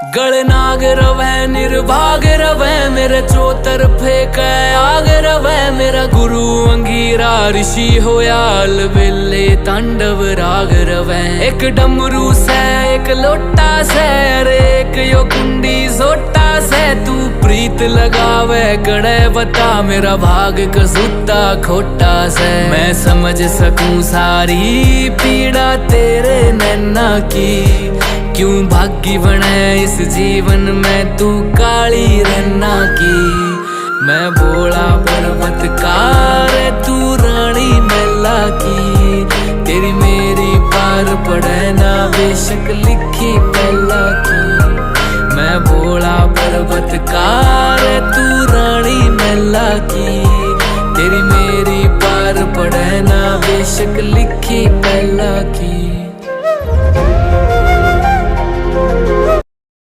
गलनाग रवै निर्भाग रवै मेरे चौतरफे कै आग रवै मेरा गुरु अंगीरा ऋषि होया अलबेले तांडव राग रवै। एक डमरू से एक लोटा से अरे एक यो कुंडी सोटा से तू प्रीत लगावे कड़े बता मेरा भाग कसूता खोटा से। मैं समझ सकूं सारी पीड़ा तेरे नैना की, क्यों भागी बने इस जीवन में तू काली रन्ना की। मैं भोला पर्वतकार तू रानी मैला की, तेरी मेरी पार पड़े ना बेशक लिखी पहला की।